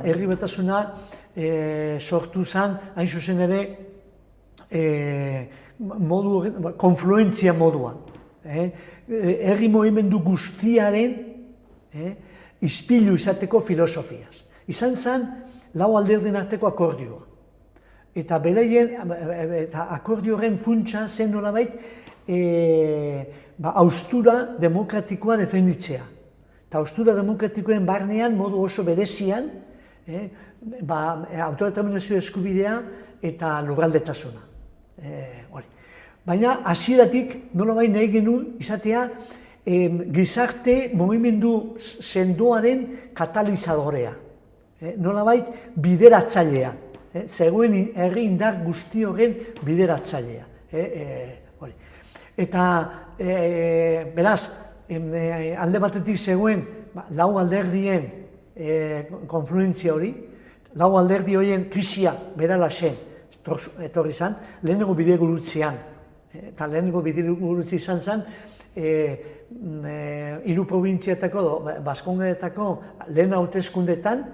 Herri Batasuna sortu zen, hain zuzen ere, konfluentzia moduan. Herri mugimendu guztiaren ispilu izateko filosofiaz. Izan zen, lau alderdien arteko akordioa. Eta beraien, akordio horren funtsa zen nolabait, haustura demokratikoa defenditzea. Eta haustura demokratikoen barnean, modu oso berezian, autodeterminazio eskubidea eta lurraldetasuna. Baina, hasieratik nolabait nahi genuen izatea gizarte mugimendu sendoaren katalizadorea. Nolabait bideratzailea. Zegoen herri indar guzti horren bideratzailea. Eta, beraz, alde batetik zegoen lau alderdien konfluentzia hori, lau alderdi horien krisia berala zen, etorri zen, lehenengo bidegurutzean. Eta lehenengo bidegurutze izan zen, hiru probintziatako, Baskongadetako lehen hauteskundetan,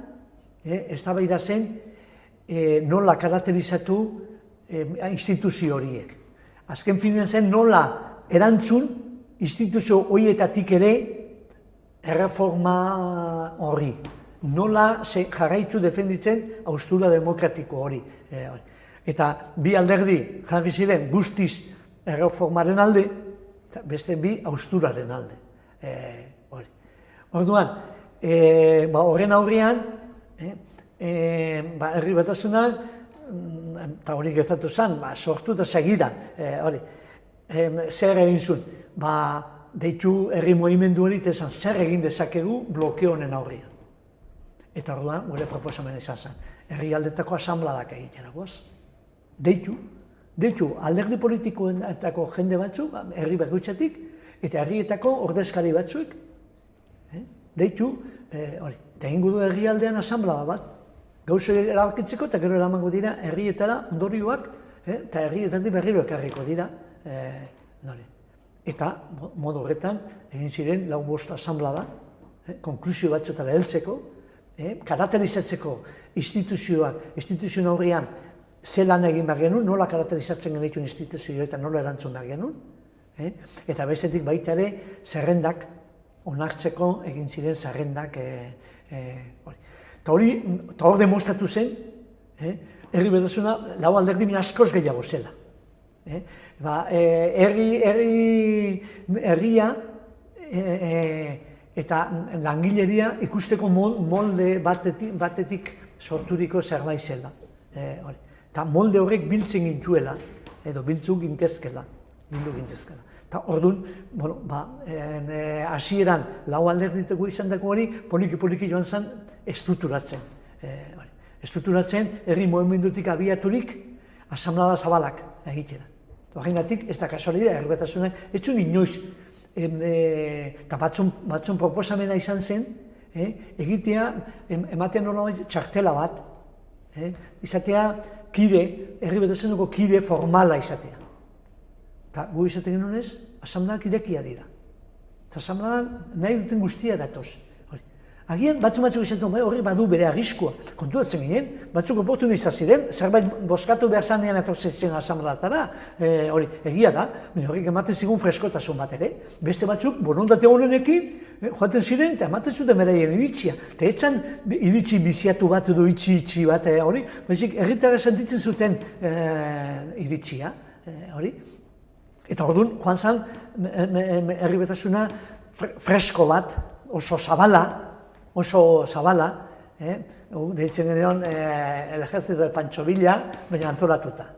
eztabaida zen, nola karakterizatu instituzio horiek. Azken finean zen nola erantzun instituzio horietatik ere erreforma horri. Nola jarraitu defenditzen haustura demokratiko hori. Eta bi alderdi jarri ziren guztiz erreformaren alde, beste bi hausturaren alde. Orduan, horren aurrean, Herri Batasunak, eta hori gertatu zen, sortu eta segidan, zer egin zuen, deitu herri mugimendu hori eta zer egin dezakegu blokeo honen aurrean. Eta orduan, gure proposamen izan zen, herrialdetako asanbladak egiten agoaz. Deitu, alderdi politikoetako jende batzuk, herri bakoitzatik, eta herrietako ordezkari batzuek, deitu, eta egingo du herrialdean asanblada bat, gauzo erabakitzeko eta gero eramango dira herrietara ondorioak, eta herrietatik berriro ekarriko dira. Eta, modu horretan, egin ziren lau bost asanblada, konklusio batzuetara heltzeko, karakterizatzeko instituzioen aurrean zelan egin behar genuen, nola karakterizatzen genituen instituzioa eta nola erantzun behar genuen, eta bestetik baita ere zerrendak onartzeko egin ziren zerrendak. Eta hor demostratu zen, Herri Batasuna lau alderdi askoz gehiago zela. Herria eta langileria ikusteko molde batetik sorturiko zerbait zela. Eta molde horrek biltzen gintuela, edo biltzu gintezkela. Eta orduan, hasieran lau alderditeko izan dago hori, poliki joan zen estrukturatzen. Herri mugimendutik abiaturik, asanblada zabalak egitera. Horregatik, ez da kasualidea, Herri Batasunak, ez zuen inoiz, eta batzun proposamena izan zen, egitea, ematen nolabait txartela bat, izatea kide, Herri Batasuneko kide formala izatea. Eta gu izaten genuen ez, asanbladak irekia dira. Eta asanbladan nahi duten guztia datoz. Agian, batzuk izaten horrek badu bere arriskua. Konturatzen ginen, batzuk oportunista ziren, zerbait boskatu behar zanean etortzen asanbladatara, egia da, horrek ematen zigun freskotasun bat ere. Beste batzuk, borondate honenekin, joaten ziren, eta ematen zuten beraien iritzia. Eta etzan iritzi biziatu bat edo itxi bat hori, baizik herritarra sentitzen zuten iritzia hori. Eta orduan, joan zen, Herri Batasuna fresko bat, oso zabala, deitzen genean el ejército de Pancho Villa, baina antolatuta.